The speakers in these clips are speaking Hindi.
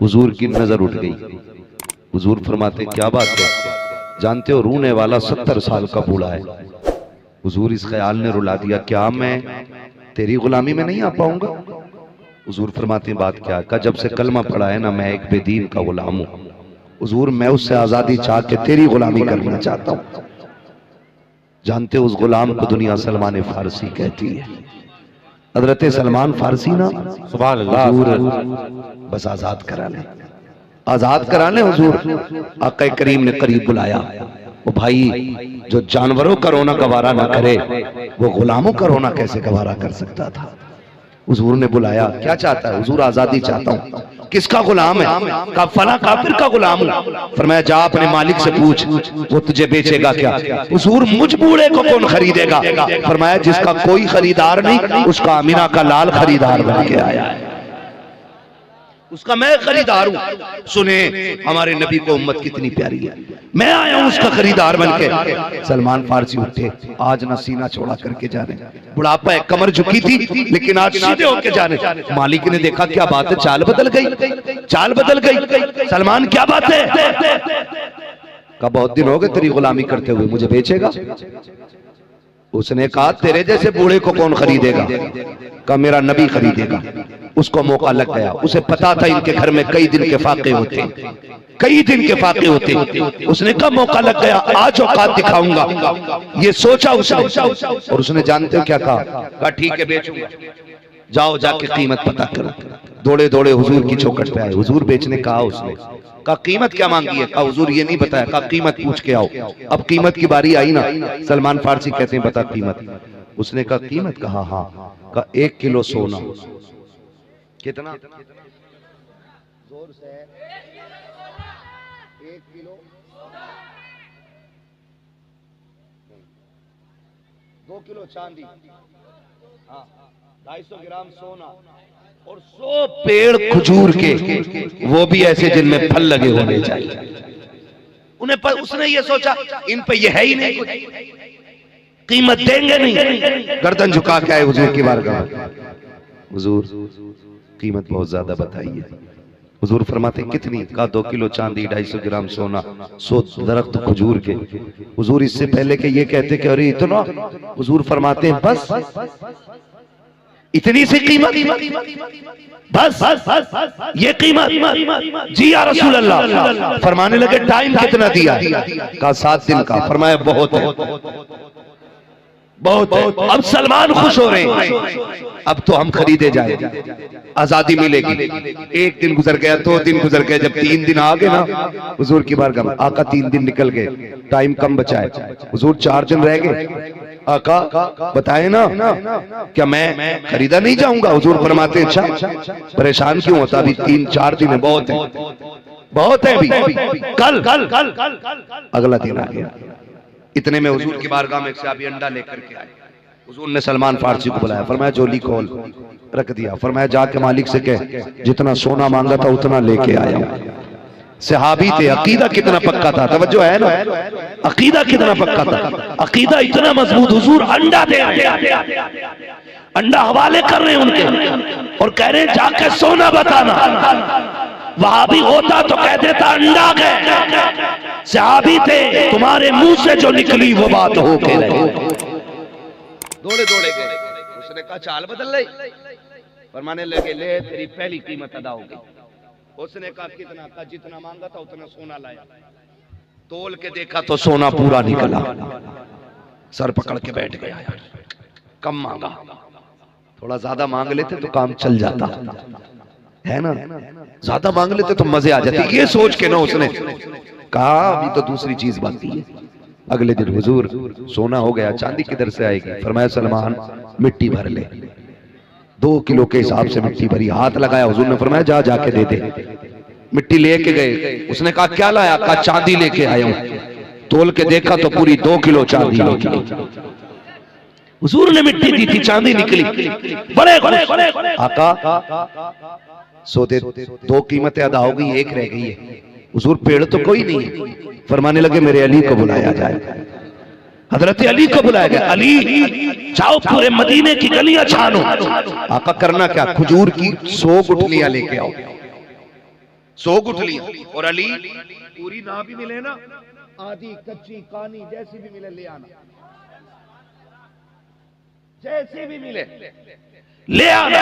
हुजूर की नजर उठ गई। हुजूर फरमाते क्या बात है, जानते हो रोने वाला 70 साल का बूढ़ा है। हुजूर इस ख्याल ने रुला दिया, क्या मैं तेरी गुलामी में नहीं आ पाऊंगा? हुजूर फरमाते बात क्या? का जब से कलमा पड़ा है ना, मैं एक बेदीन का गुलाम हूं। हुजूर मैं उससे आजादी चाह के तेरी गुलामी करना चाहता हूं। जानते हो उस गुलाम को दुनिया सलमान फारसी कहती है। हजरत सलमान फारसी ना, सुभान अल्लाह, हुजूर बस आजाद करा ले, आजाद करा ले। हुजूर आका करीम ने करीब बुलाया। वो भाई जो जानवरों का रोना गवारा ना करे, वो गुलामों का रोना कैसे गवारा कर सकता था? हुजूर ने बुलाया, क्या चाहता है? हुजूर आजादी चाहता हूं। किसका गुलाम है? का फला काफिर का गुलाम हूं। फरमाया जा अपने मालिक से पूछ, वो तुझे बेचेगा क्या? हुजूर मुझ बूढ़े को कौन खरीदेगा? फरमाया जिसका कोई खरीदार नहीं, उसका अमीना का लाल खरीदार बन के आया है, उसका मैं खरीदार हूं। सुने हमारे नबी को उम्मत कितनी प्यारी है, मैं आया हूं उसका खरीदार बनके। सलमान फारसी उठे, आज ना सीना चौड़ा करके जा रहे, बुढ़ापा है, कमर झुकी थी, लेकिन आज सीधे होके जा रहे। मालिक ने देखा क्या बात है, चाल बदल गई, चाल बदल गई। सलमान क्या बात है? का बहुत दिन हो गए तेरी गुलामी करते हुए, मुझे बेचेगा? उसने कहा तेरे जैसे बूढ़े को कौन खरीदेगा? का मेरा नबी खरीदेगा। उसको मौका लग गया, उसे पता था इनके घर में कई दिन के फाके होते, कई दिन के फाके होते। उसने कहा मौका लग गया, आज औकात दिखाऊंगा। ये सोचा उसने, और उसने जानते हो क्या कहा? ठीक है बेचूंगा, जाओ जाके कीमत पता करो। दौड़े दौड़े हुजूर की चौखट पे आए। हुजूर बेचने कहा, उसने कहा कीमत क्या मांगी है? कहा हुजूर ये नहीं बताया। कहा कीमत पूछ के आओ। अब कीमत की बारी आई ना, सलमान फारसी कहते हैं बता कीमत। उसने कहा कीमत? कहा हाँ। कहा 1 किलो सोना। कितना? जोर से 1 किलो, 2 किलो चांदी, हाँ 250 ग्राम सोना, और 100 पेड़ खजूर के, वो भी ऐसे जिनमें फल लगे होने चाहिए। उन्हें पर उसने ये सोचा इन पे ये है ही नहीं कुछ, कीमत देंगे नहीं। गर्दन झुका के आए हुजूर की बारगाह। हुजूर कीमत बहुत ज्यादा बताइए। हुजूर फरमाते कितनी? का 2 किलो चांदी, 250 ग्राम सोना, 100 दरख्त खजूर के। हुजूर इससे पहले के ये कहते कि अरे इतना, हुजूर फरमाते हैं बस इतनी सी कीमत, बस ये कीमत? जी या रसूल अल्लाह। फरमाने लगे टाइम कितना दिया? कहा 7 दिन का। फरमाया बहुत है, बहुत है। अब सलमान खुश हो रहे हैं, अब तो हम खरीदे जाए, आजादी मिलेगी। 1 दिन गुजर गया, 2 दिन गुजर गए, जब 3 दिन आ गए ना हुजूर की बारगाह। आका 3 दिन निकल गए, टाइम कम बचा है। हुजूर 4 दिन रह गए। आका बताए ना, क्या मैं खरीदा नहीं जाऊंगा? हुजूर फरमाते अच्छा परेशान क्यों होता, अभी 3-4 दिन है, बहुत है, बहुत है अभी, कल। अगला दिन आ गया। इतने में हुजूर की बारगाह में से अभी अंडा लेकर के आए। हुजूर ने सलमान फारसी को बुलाया, फरमाया झोली खोल, रख दिया। फरमाया जाके मालिक से कह जितना सोना मांगा था उतना लेके आया। सहाबी थे, अकीदा कितना पक्का था, तवज्जो है ना, अकीदा कितना पक्का था, अकीदा इतना मजबूत। हुजूर अंडा दे रहे, अंडा हवाले कर रहे हैं उनके, और कह रहे जाके सोना बताना। वहां भी होता तो कह देता अंडा गए। सहाबी थे, तुम्हारे मुंह से जो निकली वो बात हो के रहे। दौड़े दौड़े गए। उसने कहा चाल बदल रही। फरमाने लगे ले तेरी पहली कीमत अदा हो गई। उसने कहा कितना? कहा जितना मांगा था उतना सोना लाया। तोल के देखा तो सोना पूरा निकला। सर पकड़ के बैठ गया, यार कम मांगा, थोड़ा ज्यादा मांग लेते तो काम चल जाता है ना, ज्यादा मांग लेते तो मजे आ जाते। ये सोच के ना उसने कहा अभी तो दूसरी चीज बाकी है। अगले दिन हुजूर सोना हो गया, चांदी किधर से आएगी? फरमाया सलमान मिट्टी भर ले। 2 किलो के हिसाब से मिट्टी भरी, हाथ लगाया। हुजूर ने फरमाया जा जाके दे दे। मिट्टी लेके गए। उसने कहा क्या लाया? कहा चांदी लेके आया हूं। तोल के देखा तो पूरी 2 किलो चांदी निकली। हुजूर ने मिट्टी दी थी, चांदी निकली। बड़े आका सोते 2 कीमतें अदा हो गई, 1 रह गई है। हुजूर पेड़ तो कोई नहीं है। फरमाने लगे मेरे अली को बुलाया जाए। हजरत अली को बुलाया गया। अली जाओ पूरे मदीने की गलियां छानो। आका करना क्या? खजूर की 100 गुठलियां लेके आओ। 100 गुठलियां। और अली पूरी ना भी मिले ना, आधी कच्ची कानी जैसी भी मिले ले आना, जैसी भी मिले ले आना।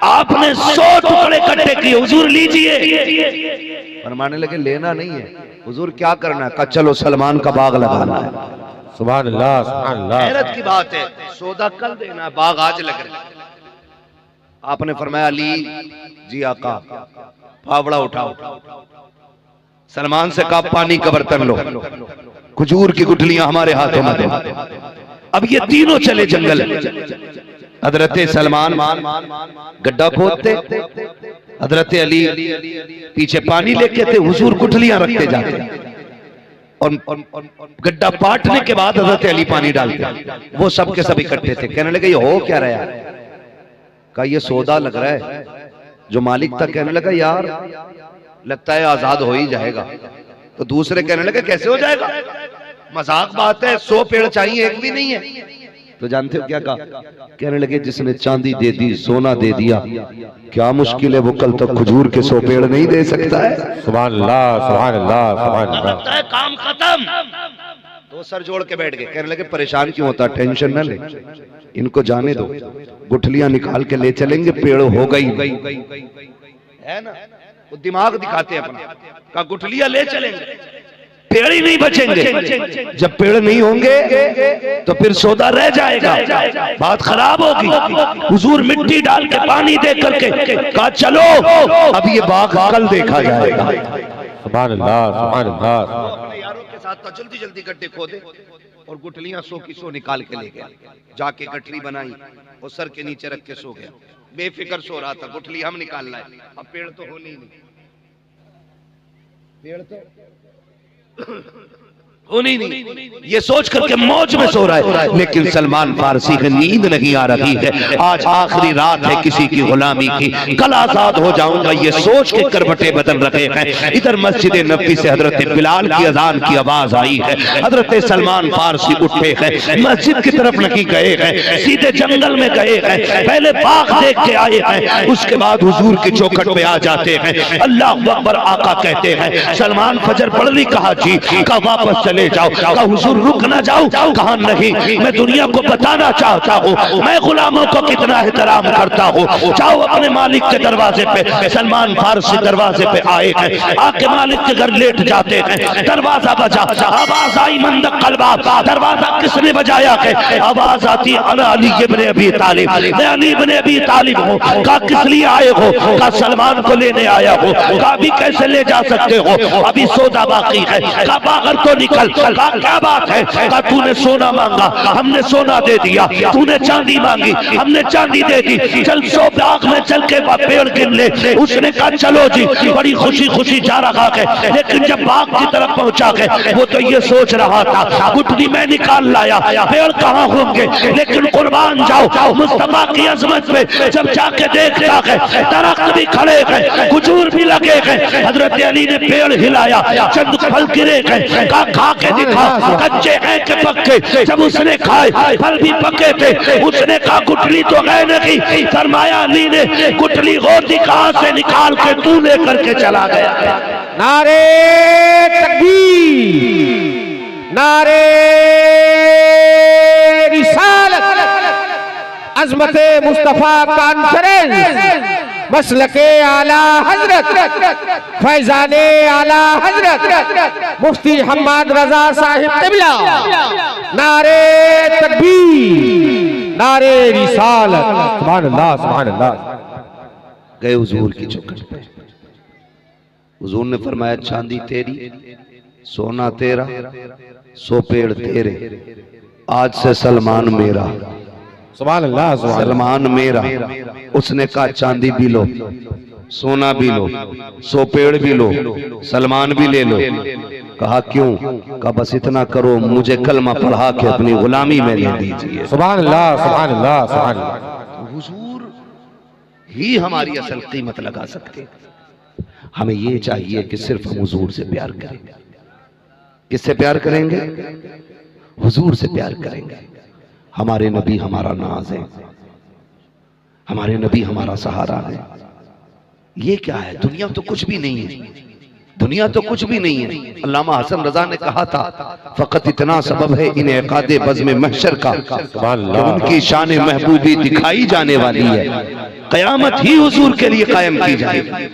आपने 100 टुकड़े इकट्ठे किए, हुजूर लीजिए। फरमाने लगे लेना नहीं है हुजूर, क्या करना है? कहा चलो सलमान का बाग लगाना है। सुभान अल्लाह, सुभान अल्लाह। हैरत की बात है, सौदा कल देना, बाग आज लग रहा है। आपने फरमाया अली जी आका फावड़ा उठाओ। सलमान से कहा पानी का बर्तन लो, खजूर की गुठलियां हमारे हाथों में दो। अब ये तीनों चले जंगल। हजरत सलमान गड्ढा खोदते, हजरत अली पीछे पानी लेके थे, हुजूर गुठलियां रखते जाते। और गड्ढा पाटने के बाद हजरत अली पानी डालते। वो सब के सब इकट्ठे थे। कहने लगे ये हो क्या रहा है? कहा ये सौदा लग रहा है। जो मालिक था कहने लगा यार लगता है आजाद हो ही जाएगा। तो दूसरे कहने लगे कैसे हो जाएगा, मजाक बात है, 100 पेड़ चाहिए, एक भी नहीं है। तो जानते हो क्या कहा? कहने लगे जिसने चांदी दे दी, सोना दे दिया, क्या मुश्किल है वो कल तक खजूर के 100 पेड़ नहीं दे सकता है। सुभान अल्लाह, सुभान अल्लाह, सुभान अल्लाह। लगता है काम खत्म। तो सर जोड़ के बैठ गए। कहने लगे परेशान क्यों होता, टेंशन न ले, इनको जाने दो, गुठलियां निकाल के ले चलेंगे, पेड़ हो गई है ना। वो दिमाग दिखाते हैं अपना। का गुठलियां ले चलेंगे, पेड़ ही नहीं बचेंगे। जब पेड़ नहीं होंगे तो फिर सौदा रह जाएगा, बात खराब होगी। हुजूर मिट्टी डाल के पानी दे करके कहा चलो अब ये बाग कल देखा जाएगा। सुभान अल्लाह, सुभान अल्लाह। अपने यारों के साथ जल्दी जल्दी गड्ढे खोदे और गुठलियां 100 की 100 निकाल के ले गया। जाके गठरी बनाई और सर के नीचे रख के सो गया। बेफिक्र सो रहा था, गुठली हम निकाल लाए। अब पेड़ तो होने ही नहीं, पेड़ तो होनी नहीं, ये सोच करके मौज में सो रहा है। लेकिन सलमान फारसी की नींद नहीं आ रही है। आज आखिरी रात है किसी की गुलामी की, कल आजाद हो जाऊंगा, ये सोच के करवटे बदल रहे हैं। इधर मस्जिद नबी से हजरत बिलाल की अजान की आवाज आई है। हजरत सलमान फारसी उठे हैं, मस्जिद की तरफ नहीं गए हैं, सीधे जंगल में गए हैं। पहले बाग देख के आए हैं, उसके बाद हुजूर की चौखट पे आ जाते हैं। अल्लाह अकबर आका कहते हैं सलमान फजर पढ़ ली? कहा जी। कहा वापस चले जाओ। कहा हुजूर रुक ना जाओ? कहा नहीं, मैं दुनिया को बताना चाहता हूँ मैं गुलामों को कितना एहतराम करता हूँ। जाओ अपने मालिक के दरवाजे पे। सलमान फारसी दरवाजे पे आए हैं, आके मालिक के घर लेट जाते हैं। दरवाजा बजा, आवाज आई मंदक कलबा। दरवाजा किसने बजाया है? आवाज आती अना अली इब्ने अबी तालिब, मैं अली इब्ने अबी तालिब हूँ। कहा किस लिए आए हो? कहा सलमान को लेने आया हूँ। कहा अभी कैसे ले जा सकते हो, अभी सौदा बाकी है। कहा बाहर तो निकल। कहा क्या बात है? कहा तूने सोना मांगा, हमने सोना दे दिया। तूने चांदी मांगी, हमने चांदी दे दी। चल 100 बाग में चल के पेड़ गिन ले। उसने कहा चलो जी, बड़ी खुशी खुशी जा रहा है। लेकिन जब बाग की तरफ पहुंचा है, वो तो ये सोच रहा था गुठली मैं निकाल लाया, पेड़ कहाँ होंगे। लेकिन कुर्बान जाओ मुस्तफा की अजमत में जब जाके देखता है दरख्त भी खड़े हैं, खजूर भी लगे हैं। हजरत अली ने पेड़ हिलाया, चंद फल गिरे हैं। कहा खा के दिखा, कच्चे हैं कि पक्के? जब उसने खाए, फल भी पके थे। उसने कहा गुठली तो है नहीं। फरमाया अली ने गुठली होती कहां से निकाल के तू लेकर के चला गया। नारे तकबीर, नारे रिसालत, अज़मते मुस्तफा कॉन्फ्रेंस, मसलके आला हजरत, फैजाने आला हजरत मुफ्ती हम्माद रजा साहिब क़िबला। नारे तकबीर, नारे रिसालत। सुभान अल्लाह, सुभान अल्लाह। गए हुजूर की चौखट पे। हुजूर ने फरमाया चांदी तेरी, सोना तेरा, 100 पेड़ तेरे, आज से सलमान मेरा। सुभान अल्लाह, सलमान मेरा। उसने कहा चांदी भी लो, सोना भी लो, 100 पेड़ भी लो, सलमान भी ले लो। कहा क्यों? कहा बस इतना करो, मुझे कलमा पढ़ा के अपनी गुलामी में ले दीजिए। सुभान अल्लाह, सुभान अल्लाह, सुभान अल्लाह। हुजूर ही हमारी असल कीमत लगा सकते। हमें ये चाहिए कि सिर्फ हम हुजूर से प्यार करें। किससे प्यार करेंगे? हुजूर से प्यार करेंगे। हमारे नबी हमारा नाज है, हमारे नबी हमारा सहारा है। ये क्या है? दुनिया तो कुछ भी नहीं है, दुनिया तो कुछ भी नहीं है। अल्लामा हसन रजा ने कहा था, फकत इतना सबब है इन इक़ादे बज़्म महशर का कि उनकी शान महबूबी दिखाई जाने वाली है, क़यामत ही हुजूर के लिए कायम की जाएगी।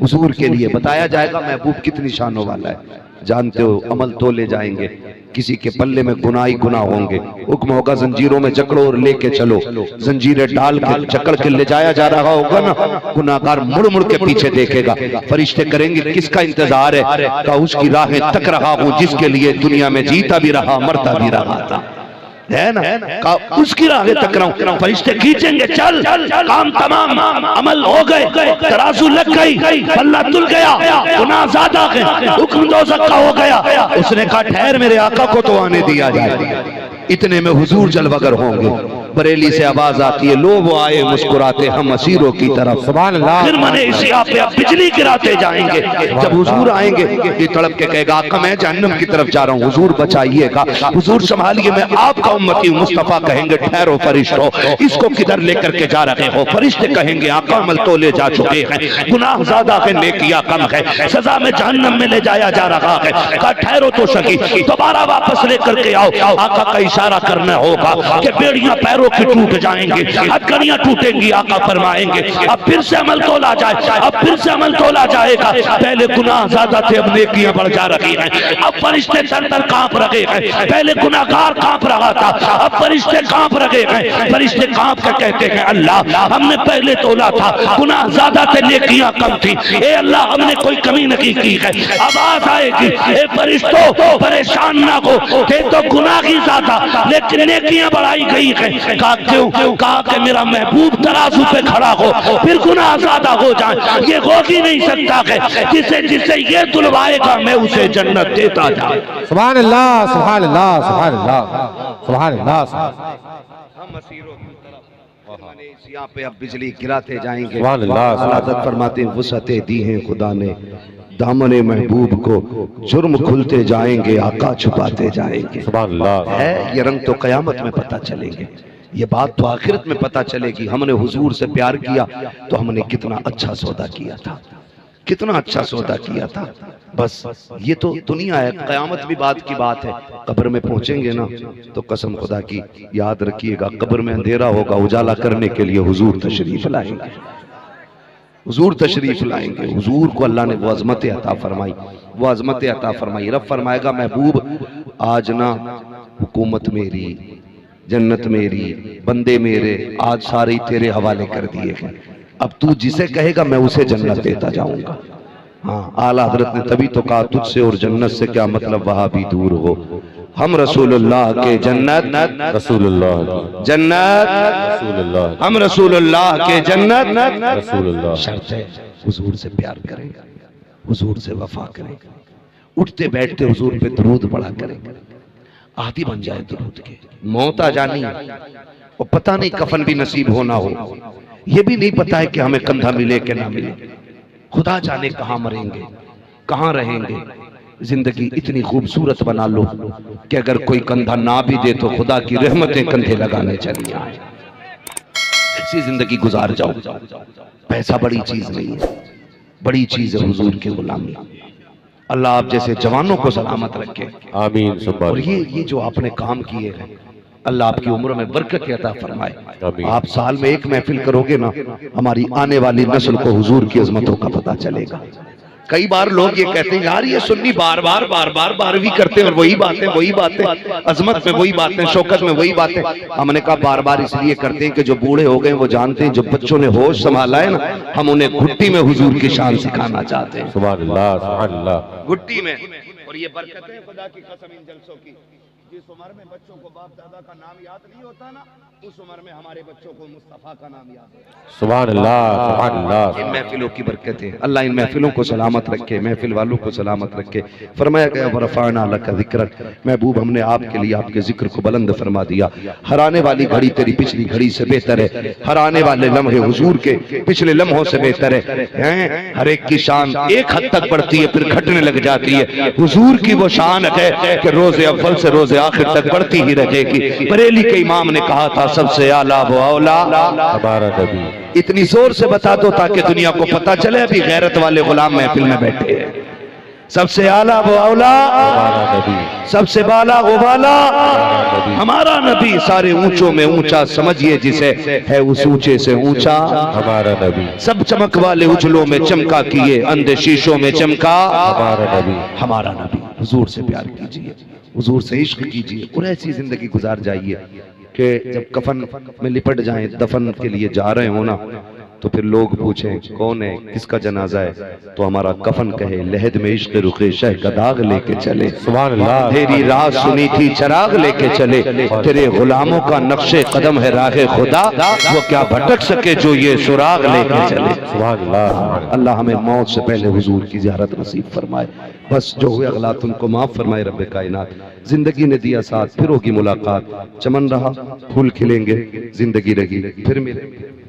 हुजूर के लिए बताया जाएगा महबूब कितनी शानों वाला है। जानते हो, अमल तोले जाएंगे, किसी के पल्ले में गुनाह ही गुनाह होंगे। हुक्म होगा जंजीरों में जकड़ो और लेके चलो, जंजीरें डाल के जकड़ के ले जाया जा रहा होगा ना, गुनाहगार मुड़ मुड़ के पीछे देखेगा। फरिश्ते करेंगे किसका इंतजार है? का उसकी राहें तक रहा हूं जिसके लिए दुनिया में जीता भी रहा मरता भी रहा था, है ना? का उसकी राहें तक रहा हूं। फरिश्ते खींचेंगे, चल काम तमाम, अमल हो गए, तराजू लग गई, पल्ला तुल गया, गुनाह ज़्यादा है, हुक्म दोज़ख का हो गया। उसने कहा ठहर, मेरे आका को तो आने दिया जाए। इतने में हुजूर जलवगर होंगे। बरेली से आवाज आती है, लो वो आए मुस्कुराते हम असीरों की तरफ। सुभान अल्लाह। फिर मने इसी आप पे बिजली गिराते जाएंगे। जब हुजूर आएंगे ये तड़प के कहेगा, आका मैं जहन्नम की तरफ जा रहा हूँ, हुजूर बचाइएगा, हुजूर संभालिए, मैं आपका उम्मती हूँ। मुस्तफा कहेंगे ठहरो फरिश्तों, इसको किधर लेकर के जा रहे हो? फरिश्ते कहेंगे आका अमल तो ले जा चुके हैं, गुनाह ज्यादा है, नेकियां कम है, सजा में जहन्नम में ले जाया जा रहा है। कहा ठहरो तो सकी, दोबारा वापस लेकर के आओ। आका का इशारा करना होगा कि बेड़ियां पैरों की टूट जाएंगे, हथकड़ियां टूटेंगी। आका फरमाएंगे अब फिर से अमल तोला जाए, अब फिर से अमल तोला जाएगा। पहले गुनाह ज्यादा थे, अब नेकियां बढ़ जा रही हैं। अब फरिश्ते थर-थर कांप रहे हैं। पहले गुनाहगार कांप रहा था, अब फरिश्ते कांप रहे हैं। फरिश्ते कांप के कहते हैं, अल्लाह हमने पहले तोला था, गुनाह ज्यादा थे, नेकियां कम थी। ए अल्लाह हमने कोई कमी नहीं की है। आवाज आएगी, ए फरिश्तों परेशान ना हो, थे तो गुनाह ही ज्यादा लेकिन नेकियां बढ़ाई गई है। कहा क्यों? कहा कि मेरा महबूब तराजू पे खड़ा हो, फिर गुनाह ज्यादा हो जाए। ये हो ही नहीं सकता है, जिसे जिसे ये तुलवाएगा मैं उसे जन्नत देता जाए। सुभान अल्लाह, सुभान अल्लाह, सुभान अल्लाह, सुभान अल्लाह। हम असीरों की तरफ यहाँ पे अब बिजली गिराते जाएंगे। सुभान अल्लाह। आदत फरमाते हैं, वुसअतें दी हैं खुदा ने दामने महबूब को, जुर्म खुलते जाएंगे, आका छुपाते जाएंगे। सुभान अल्लाह। है ये रंग तो कयामत में पता चलेंगे, ये बात तो आखिरत में पता चलेगी। हमने हुजूर से प्यार किया तो हमने कितना अच्छा सौदा किया था, कितना अच्छा सौदा किया था। बस ये तो दुनिया है, कयामत भी बात की बात है। कब्र में पहुंचेंगे ना तो कसम खुदा की याद रखिएगा, कब्र में अंधेरा होगा, उजाला करने के लिए हुजूर तशरीफ लाएंगे, हुजूर तशरीफ लाएंगे। हुजूर को अल्लाह ने वो अजमत अता फरमाई, वो अजमत अता फरमाई। रब फरमाएगा महबूब आज ना हुकूमत मेरी, जन्नत मेरी, बंदे मेरे आज सारे तेरे हवाले कर दिए हैं। अब तू जिसे कहेगा मैं उसे जन्नत देता जाऊंगा। हाँ, आला हजरत ने तभी तो कहा तुझसे और जन्नत से क्या मतलब, वहां भी दूर हो। हम रसूलुल्लाह के जन्नत, रसूलुल्लाह जन्नत, रसूलुल्लाह, हम रसूलुल्लाह के जन्नत, रसूलुल्लाह। शर्त है हुजूर से प्यार करें, हुजूर से वफा करें, उठते बैठते हुजूर पे दरूद पढ़ा करें, आदि बन जाए दरूद के। मौत आ जानी और पता नहीं कफन भी नसीब होना हो, ये भी नहीं पता है कि हमें कंधा मिले कि ना मिले। खुदा जाने कहाँ मरेंगे, कहाँ रहेंगे। जिंदगी इतनी खूबसूरत बना लो कि अगर कोई कंधा ना भी दे तो खुदा की रहमतें कंधे लगाने चली आए। ऐसी जिंदगी गुजार जाओ। पैसा बड़ी चीज नहीं है, बड़ी चीज है हुजूर की गुलामी। अल्लाह आप जैसे जवानों को सलामत रखे, आमीन। और ये जो आपने काम किए हैं, अल्लाह आपकी उम्र में बरकत अता फरमाए। आप साल में एक महफिल करोगे ना, हमारी आने वाली नस्ल को हुजूर की अजमतों का पता चलेगा। कई बार लोग ये कहते हैं यार ये सुन्नी बार बार बारहवीं करते हैं और वही बातें, अजमत में वही बातें, शौकत में वही बातें। हमने कहा बार बार इसलिए करते हैं कि जो बूढ़े हो गए वो जानते हैं, जो बच्चों ने होश संभाला है ना, हम उन्हें घुट्टी में हुजूर की शान सिखाना चाहते हैं। सुभान अल्लाह, सुभान अल्लाह। घुट्टी में। और ये बरकत है खुदा की कसम इन जलसों की। जिस उम्र में बच्चों को बाप दादा का नाम याद नहीं होता ना, उस उम्र में हमारे बच्चों को मुस्तफा का नाम याद है। सुभान अल्लाह, सुभान अल्लाह। इन महफिलों की बरकत है। अल्लाह इन महफिलों को सलामत रखे, महफिल वालों को सलामत रखे। फरमाया गया वरफ़अना लका ज़िक्रक, महबूब हमने आपके लिए आपके जिक्र को बुलंद फरमा दिया। हर आने वाली घड़ी तेरी पिछली घड़ी से बेहतर है, हर आने वाले लम्हे हुजूर के पिछले लम्हों से बेहतर है। हर एक की शान एक हद तक बढ़ती है फिर घटने लग जाती है। हुजूर की वो शान है कि रोज़े अव्वल से रोज़े आखिर तक बढ़ती ही रहेगी। बरेली के इमाम ने कहा था सबसे आला वो औला हमारा नबी। इतनी जोर से बता दो ताकि दुनिया को पता चले अभी गैरत वाले गुलाम महफिल में बैठे हैं। सबसे आला वो औला हमारा नबी। सबसे बाला वो बाला हमारा नबी। सारे ऊंचों में ऊंचा समझिए जिसे है उस ऊंचे से ऊंचा हमारा नबी। सब चमक वाले उजलों में चमका किए अंधे शीशों में चमका हमारा नबी। हमारा नबी। हुजूर से प्यार कीजिए, हुजूर से इश्क कीजिए और ऐसी जिंदगी गुजार जाइए कि जब कफन में लिपट जाएं, दफन के लिए जा रहे हो ना, तो फिर लोग पूछें कौन है, किसका जनाजा है, तो हमारा कफन कहे लहद में इश्क रुखे शह का दाग लेके चले। सुभान अल्लाह। तेरी राह सुनी थी चराग लेके चले, तेरे गुलामों का नक्शे कदम है राहे खुदा, वो क्या भटक सके जो ये सुराग लेके चले। सुभान अल्लाह। अल्लाह हमें मौत से पहले हुजूर की ज़ियारत नसीब फरमाए। बस जो हुए अगलात उनको माफ फरमाए रब्बे कायनात। जिंदगी ने दिया साथ, फिर होगी मुलाकात। चमन रहा फूल खिलेंगे, जिंदगी रही फिर मिलेंगे।